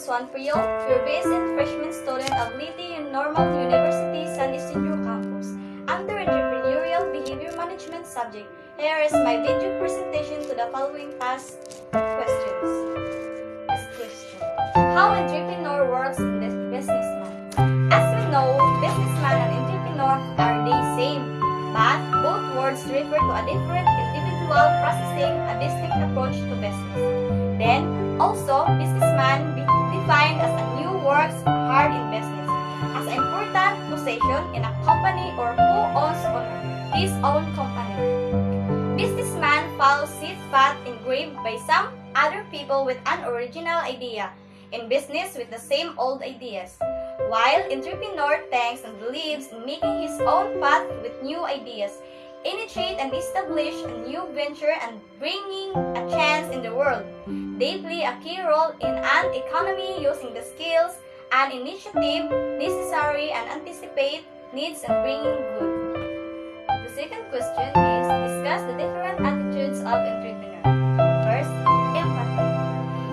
Suan Priol, your recent freshman student of Louiejen Normal University San Isidro Campus. I'm the Entrepreneurial Behavior Management subject. Here is my video presentation to the following past questions. This question: how entrepreneur works in this businessman? As we know, businessman and entrepreneur are the same, but both words refer to a different individual processing a distinct approach to business. Then, also, businessman defined as a new works hard in business, as an important position in a company or who owns his own company. Businessman follows his path engraved by some other people with an original idea, in business with the same old ideas, while entrepreneur thinks and believes in making his own path with new ideas, initiate and establish a new venture and bringing a chance in the world. They play a key role in an economy using the skills and initiative necessary and anticipate needs and bringing good. The second question is discuss the different attitudes of entrepreneur. First, empathy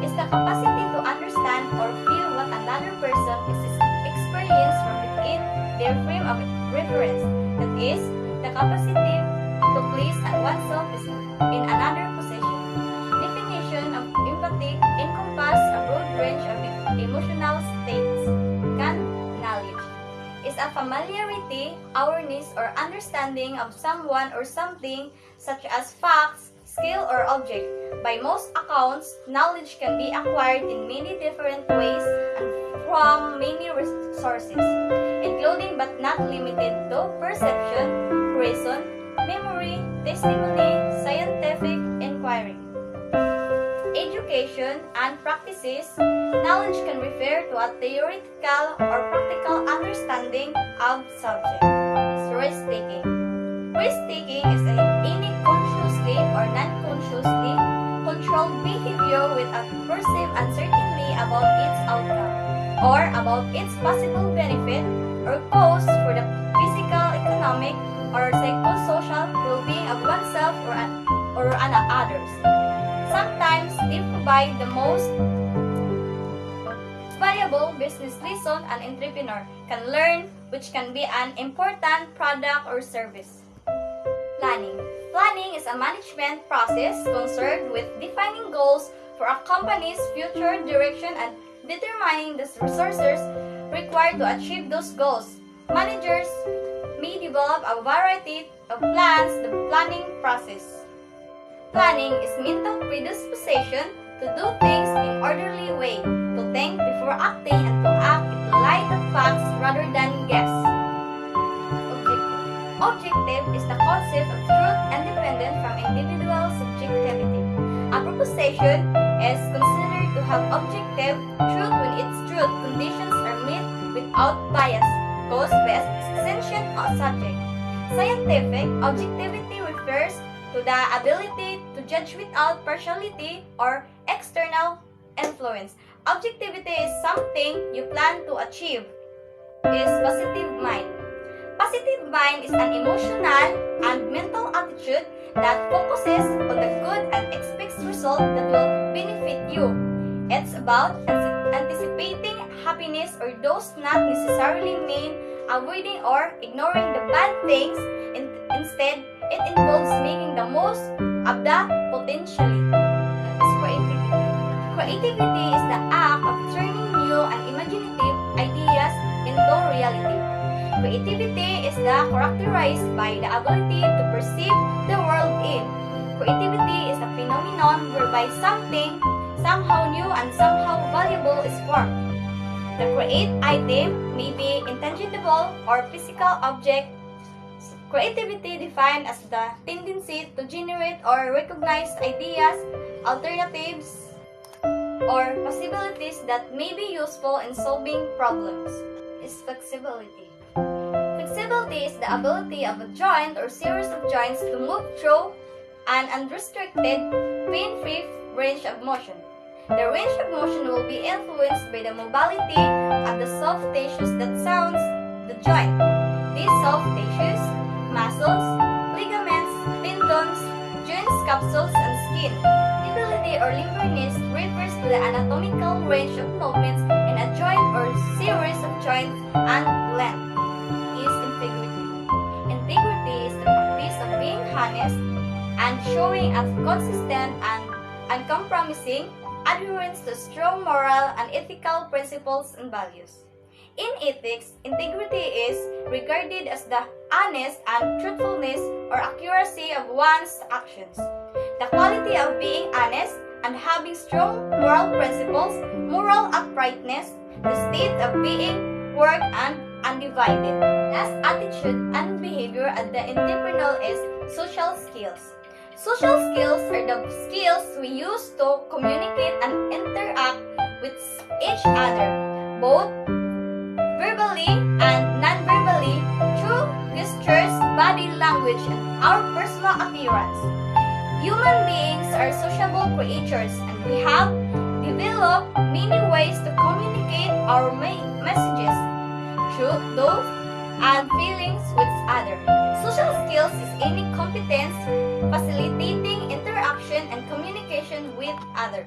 is the capacity to understand or feel what another person is experiencing from within their frame of reference. That is, the capacity to place oneself in another position. Definition of empathy encompasses a broad range of emotional states. Knowledge is a familiarity, awareness, or understanding of someone or something, such as facts, skill, or object. By most accounts, knowledge can be acquired in many different ways and from many sources, including but not limited to perception, reason, memory, testimony, scientific inquiry. Education and practices. Knowledge can refer to a theoretical or practical understanding of subject. Risk-taking. Risk-taking is any consciously or non-consciously controlled behavior with a perceived uncertainty about its outcome or about its possible benefit or cost for the physical, economic, or psychosocial well-being of oneself or others. Sometimes they provide the most valuable business lesson an entrepreneur can learn, which can be an important product or service. Planning. Planning is a management process concerned with defining goals for a company's future direction and determining the resources required to achieve those goals. Managers may develop a variety of plans. The planning process. Planning is mental predisposition to do things in orderly way, to think before acting and to act in light of facts rather than guess. Objective is the concept of truth independent from individual subjectivity. A proposition is considered to have objective truth when its truth conditions are met without bias caused by a sentient subject. Scientific objectivity refers to the ability to judge without partiality or external influence. Objectivity is something you plan to achieve. Is positive mind. Positive mind is an emotional and mental attitude that focuses on the good and expects results that will benefit you. It's about anticipating happiness or those not necessarily mean avoiding or ignoring the bad things. Instead, it involves making the most of the potentially. That is creativity. Creativity is the act of turning new and imaginative ideas into reality. Creativity is characterized by the ability to perceive the world in. Creativity is a phenomenon whereby something somehow new and somehow valuable is formed. The create item may be intangible or physical object. Creativity defined as the tendency to generate or recognize ideas, alternatives, or possibilities that may be useful in solving problems. Is flexibility. Flexibility is the ability of a joint or series of joints to move through an unrestricted, pain-free range of motion. The range of motion will be influenced by the mobility of the soft tissues that surrounds the joint. These soft tissues, muscles, ligaments, tendons, joints, capsules, and skin. The ability Mobility or limberness refers to the anatomical range of movements in a joint or series of joints, and length is integrity. Integrity is the practice of being honest and showing a consistent and uncompromising adherence to strong moral and ethical principles and values. In ethics, integrity is regarded as the honest and truthfulness or accuracy of one's actions. The quality of being honest and having strong moral principles, moral uprightness, the state of being work and undivided. Last, attitude and behavior at the entrepreneurial is social skills. Social skills are the skills we use to communicate and interact with each other, both verbally and non-verbally, through gestures, body language, and our personal appearance. Human beings are sociable creatures, and we have developed many ways to communicate our messages through thoughts and feelings with others. Social skills is any competence facilitating interaction and communication with others.